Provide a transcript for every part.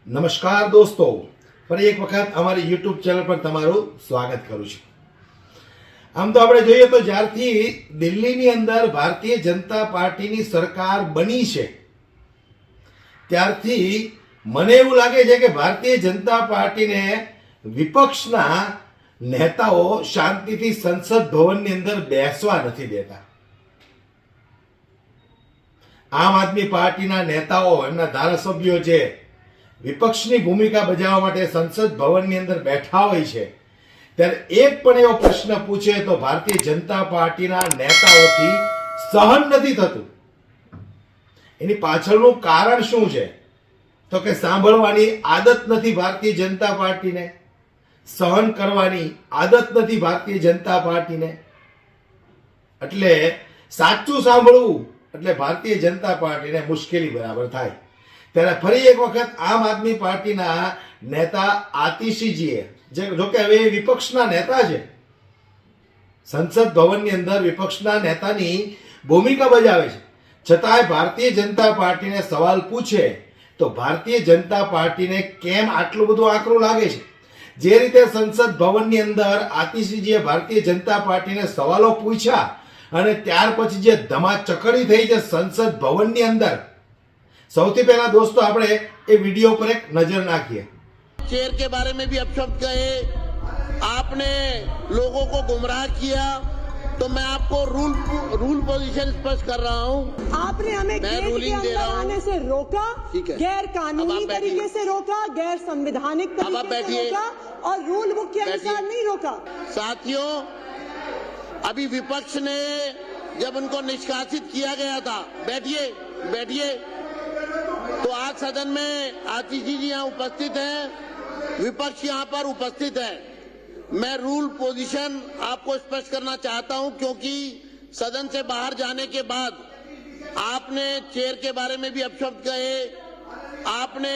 નમસ્કાર દોસ્તો, ફરી એક વખત અમારી યુટ્યુબ ચેનલ પર તમારું સ્વાગત કરું છું। આમ તો આપણે જોઈએ તો જ્યારથી દિલ્હીની અંદર ભારતીય જનતા પાર્ટીની સરકાર બની છે ત્યારથી મને એવું લાગે છે કે ભારતીય જનતા પાર્ટીને વિપક્ષના નેતાઓ શાંતિથી સંસદ ભવનની અંદર બેસવા નથી દેતા। આમ આદમી પાર્ટીના નેતાઓ એમના ધારાસભ્યો છે વિપક્ષની ભૂમિકા બજાવવા માટે સંસદ ભવનની અંદર બેઠા હોય છે ત્યારે એક પણ એવો પ્રશ્ન પૂછે તો ભારતીય જનતા પાર્ટીના નેતાઓથી સહન નથી થતું। એની પાછળનું કારણ શું છે તો કે સાંભળવાની આદત નથી ભારતીય જનતા પાર્ટીને, સહન કરવાની આદત નથી ભારતીય જનતા પાર્ટીને। એટલે સાચું સાંભળવું એટલે ભારતીય જનતા પાર્ટીને મુશ્કેલી બરાબર થાય। ત્યારે ફરી એક વખત આમ આદમી પાર્ટીના નેતા આતિશીજીએ જો કે હવે વિપક્ષના નેતા છે, સંસદ ભવનની અંદર વિપક્ષના નેતાની ભૂમિકા બજાવે છે, છતાંય ભારતીય जनता પાર્ટીને સવાલ પૂછે તો ભારતીય जनता પાર્ટીને કેમ આટલું બધું આકરું લાગે છે। જે રીતે સંસદ ભવનની અંદર આતિશીજીએ ભારતીય जनता પાર્ટીને સવાલો પૂછ્યા અને ત્યાર પછી જે ધમાચકડી થઈ છે સંસદ ભવનની અંદર, સૌથી पहला दोस्तों આપણે એ વિડિયો પર એક નજર નાખીએ। शेर के बारे में भी अपशब्द कहे, आपने लोगों को गुमराह किया, तो मैं आपको रूल पोजीशन स्पष्ट कर रहा हूं। आपने हमें गेट के अंदर आने से रोका, गैर कानूनी तरीके से रोका, गैर संवैधानिक तरीके से रोका और रूल बुक के अनुसार नहीं रोका। साथियों, अभी विपक्ष ने जब उनको निष्कासित किया गया था, बैठिए, तो आज सदन में आतिशी जी यहाँ उपस्थित हैं, विपक्ष यहाँ पर उपस्थित है। मैं रूल पोजीशन आपको स्पष्ट करना चाहता हूं क्योंकि सदन से बाहर जाने के बाद आपने चेयर के बारे में भी अपशब्द कहे, आपने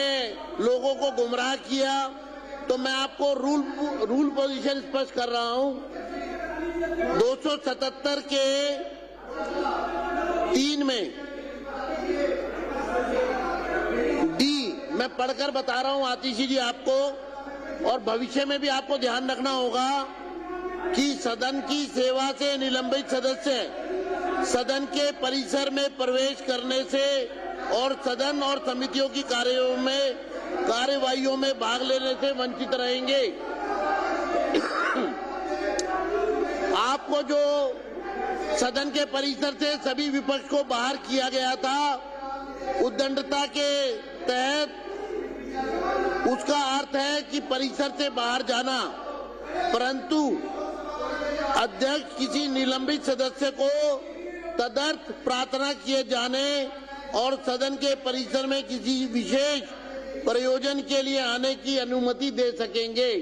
लोगों को गुमराह किया, तो मैं आपको रूल पोजीशन स्पष्ट कर रहा हूं। 277 के 3 में डी मैं पढ़कर बता रहा हूं आतिशी जी आपको, और भविष्य में भी आपको ध्यान रखना होगा कि सदन की सेवा से निलंबित सदस्य सदन के परिसर में प्रवेश करने से और सदन और समितियों की कार्यवाहियों में भाग लेने से वंचित रहेंगे। आपको जो सदन के परिसर से सभी विपक्ष को बाहर किया गया था, उद्दंडता के तहत उसका अर्थ है कि परिसर से बाहर जाना, परंतु अध्यक्ष किसी निलंबित सदस्य को तदर्थ प्रार्थना किए जाने और सदन के परिसर में किसी विशेष प्रयोजन के लिए आने की अनुमति दे सकेंगे।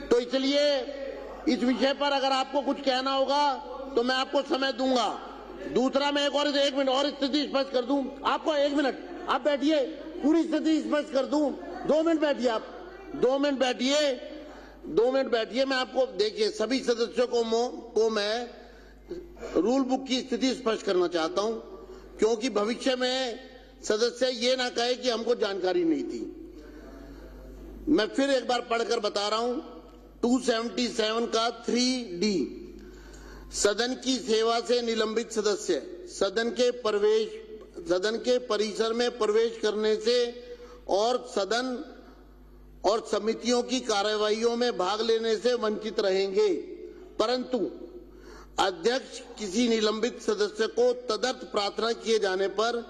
तो इसलिए इस विषय पर अगर आपको कुछ कहना होगा तो मैं आपको समय दूंगा। दूसरा, मैं एक मिनट और स्थिति स्पष्ट कर दूं आपको। 1 मिनट आप बैठिए, पूरी स्थिति स्पष्ट कर दूं। 2 मिनट बैठिए, आप 2 मिनट बैठिए। मैं आपको देखिए, सभी सदस्यों को मैं रूल बुक की स्थिति स्पष्ट करना चाहता हूं क्योंकि भविष्य में सदस्य ये ना कहे कि हमको जानकारी नहीं थी। मैं फिर एक बार पढ़कर बता रहा हूं। 277 का 3D, सदन की सेवा से निलंबित सदस्य सदन के परिसर में प्रवेश करने से और सदन और समितियों की कार्यवाहियों में भाग लेने से वंचित रहेंगे, परंतु अध्यक्ष किसी निलंबित सदस्य को तदर्थ प्रार्थना किए जाने पर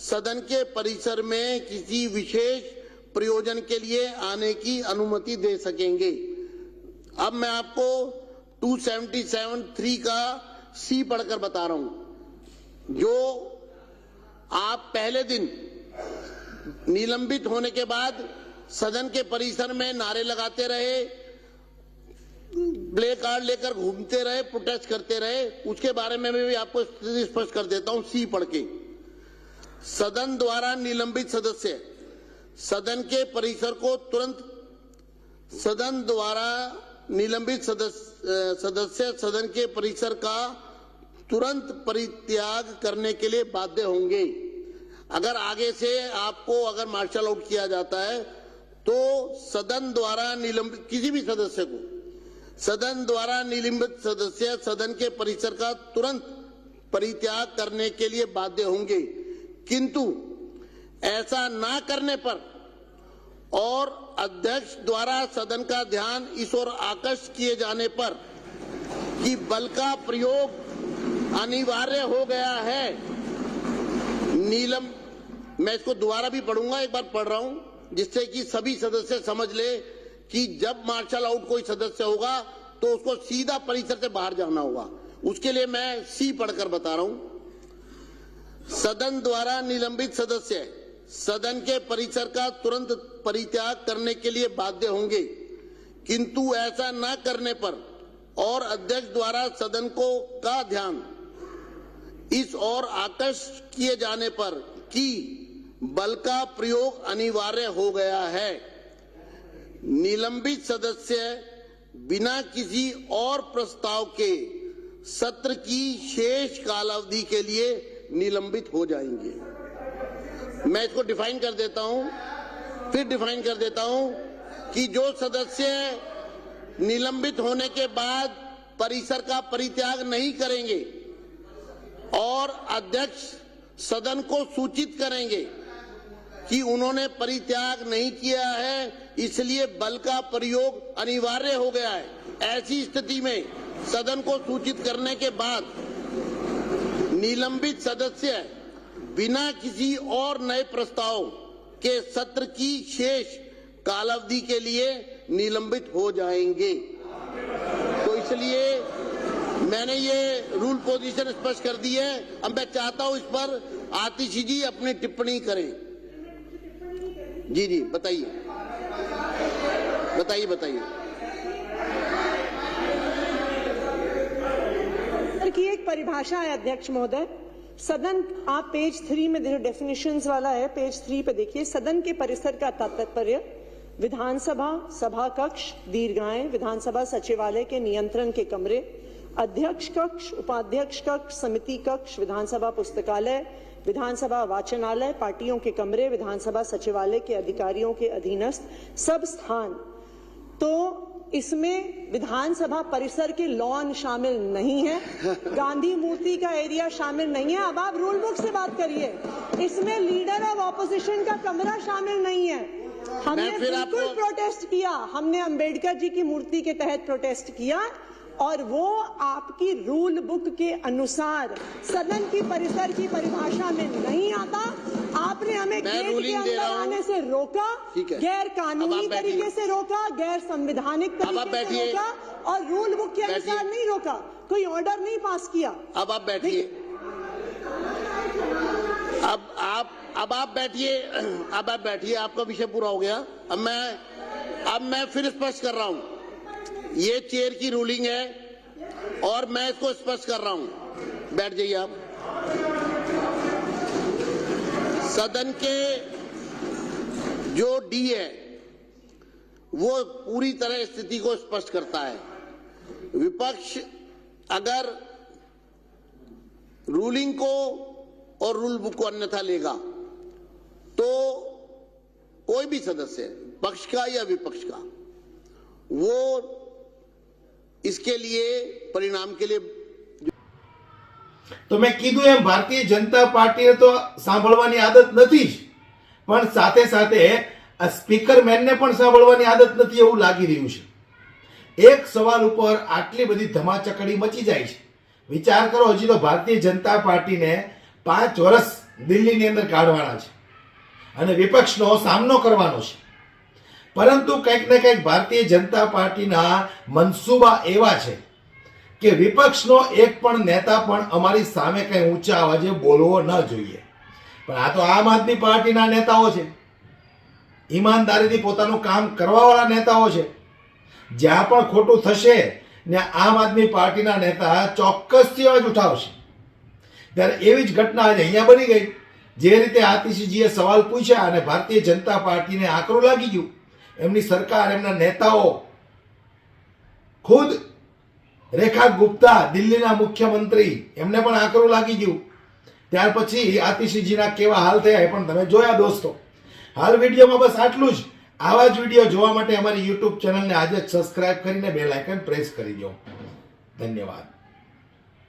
सदन के परिसर में किसी विशेष प्रयोजन के लिए आने की अनुमति दे सकेंगे। अब मैं आपको 277(3) का सी पढ़कर बता रहा हूं। जो आप पहले दिन निलंबित होने के बाद सदन के परिसर में नारे लगाते रहे, प्ले कार्ड लेकर घूमते रहे, प्रोटेस्ट करते रहे, उसके बारे में भी आपको स्थिति स्पष्ट कर देता हूं सी पढ़ के। सदन द्वारा निलंबित सदस्य सदन के परिसर को तुरंत सदन के परिसर का तुरंत परित्याग करने के लिए बाध्य होंगे। अगर आगे से आपको अगर मार्शल आउट किया जाता है तो सदन द्वारा निलंबित किसी भी सदस्य को सदन द्वारा निलंबित सदस्य सदन के परिसर का तुरंत परित्याग करने के लिए बाध्य होंगे, किंतु ऐसा ना करने पर और अध्यक्ष द्वारा सदन का ध्यान इस ओर आकर्षित किए जाने पर कि बल का प्रयोग अनिवार्य हो गया है, मैं इसको दोबारा भी पढ़ूंगा, एक बार पढ़ रहा हूं जिससे कि सभी सदस्य समझ ले कि जब मार्शल आउट कोई सदस्य होगा तो उसको सीधा परिसर से बाहर जाना होगा। उसके लिए मैं सी पढ़कर बता रहा हूं। सदन द्वारा निलंबित सदस्य सदन के परिसर का तुरंत परित्याग करने के लिए बाध्य होंगे, किंतु ऐसा न करने पर और अध्यक्ष द्वारा सदन का ध्यान इस ओर आकर्षित किए जाने पर कि बल का प्रयोग अनिवार्य हो गया है, निलंबित सदस्य बिना किसी और प्रस्ताव के सत्र की शेष कालावधि के लिए निलंबित हो जाएंगे। मैं इसको डिफाइन कर देता हूं, फिर डिफाइन कर देता हूं कि जो सदस्य निलंबित होने के बाद परिसर का परित्याग नहीं करेंगे और अध्यक्ष सदन को सूचित करेंगे कि उन्होंने परित्याग नहीं किया है, इसलिए बल का प्रयोग अनिवार्य हो गया है, ऐसी स्थिति में सदन को सूचित करने के बाद निलंबित सदस्य बिना किसी और नए प्रस्ताव के सत्र की शेष कालावधि के लिए निलंबित हो जाएंगे। तो इसलिए मैंने ये रूल पोजीशन स्पष्ट कर दी है। अब मैं चाहता हूं इस पर आतिशी जी अपनी टिप्पणी करें। जी जी बताइए बताइए बताइए। की एक परिभाषा है अध्यक्ष महोदय, सदन, आप पेज 3 में जो डेफिनेशंस वाला है पेज 3 पे देखिए, सदन के परिसर का तात्पर्य विधानसभा सभा कक्ष, दीर्घाएं, विधानसभा सचिवालय के नियंत्रण के कमरे, अध्यक्ष कक्ष, उपाध्यक्ष कक्ष, समिति कक्ष, विधानसभा पुस्तकालय, विधानसभा वाचनालय, पार्टियों के कमरे, विधानसभा सचिवालय के अधिकारियों के अधीनस्थ सब स्थान। तो इसमें विधानसभा परिसर के लॉन शामिल नहीं है, गांधी मूर्ति का एरिया शामिल नहीं है। अब आप रूल बुक से बात करिए, इसमें लीडर ऑफ ऑपोजिशन का कमरा शामिल नहीं है। हमने बिल्कुल प्रोटेस्ट किया, हमने अंबेडकर जी की मूर्ति के तहत प्रोटेस्ट किया और वो आपकी रूल बुक के अनुसार सदन की परिसर की परिभाषा में नहीं आता। आपने हमें गेट के अंदर आने से रोका, गैर कानूनी तरीके से रोका, गैर संवैधानिक तरीके से रोका और रूल बुक के अनुसार नहीं रोका, कोई ऑर्डर नहीं पास किया। अब आप बैठिए, अब आप बैठिए, अब आप बैठिए, आपका विषय पूरा हो गया। अब मैं फिर स्पष्ट कर रहा हूं, ये चेयर की रूलिंग है और मैं इसको स्पष्ट कर रहा हूं। बैठ जाइए आप। सदन के जो डी है वो पूरी तरह स्थिति को स्पष्ट करता है। विपक्ष अगर रूलिंग को और रूल बुक को अन्यथा लेगा तो कोई भी सदस्य, पक्ष का या विपक्ष का, वो इसके लिए परिणाम के लिए તો મેં કીધું એમ ભારતીય જનતા પાર્ટીને તો સાંભળવાની આદત નથી જ, પણ સાથે સાથે આ સ્પીકર મેનને પણ સાંભળવાની આદત નથી એવું લાગી રહ્યું છે। એક સવાલ ઉપર આટલી બધી ધમાચકડી મચી જાય છે। વિચાર કરો, હજી તો ભારતીય જનતા પાર્ટીને 5 વર્ષ દિલ્હીની અંદર કાઢવાના છે અને વિપક્ષનો સામનો કરવાનો છે, પરંતુ કંઈક ને કંઈક ભારતીય જનતા પાર્ટીના મનસૂબા એવા છે કે વિપક્ષનો એક પણ નેતા પણ અમારી સામે કઈ ઊંચા અવાજે બોલવો ન જોઈએ। પણ આ તો આમ આદમી પાર્ટીના નેતાઓ છે, ઈમાનદારીથી પોતાનું કામ કરવાવાળા નેતાઓ છે। જ્યાં પણ ખોટું થશે ને આમ આદમી પાર્ટીના નેતા ચોક્કસથી અવાજ ઉઠાવશે। ત્યારે એવી જ ઘટના આજે અહીંયા બની ગઈ। જે રીતે આતિશીજીએ સવાલ પૂછ્યા અને ભારતીય જનતા પાર્ટીને આકરું લાગી ગયું, એમની સરકાર, એમના નેતાઓ, ખુદ રેખા ગુપ્તા દિલ્હીના મુખ્યમંત્રી, એમને પણ આકરું લાગી ગયું। ત્યાર પછી આતિશીજીના કેવા હાલ થયા એ પણ તમે જોયા દોસ્તો. હાલ વિડીયોમાં બસ આટલું જ. આવા જ વિડીયો જોવા માટે અમારી યુટ્યુબ ચેનલને આજે જ સબસ્ક્રાઇબ કરીને બેલ આઇકન પ્રેસ કરી દો. ધન્યવાદ.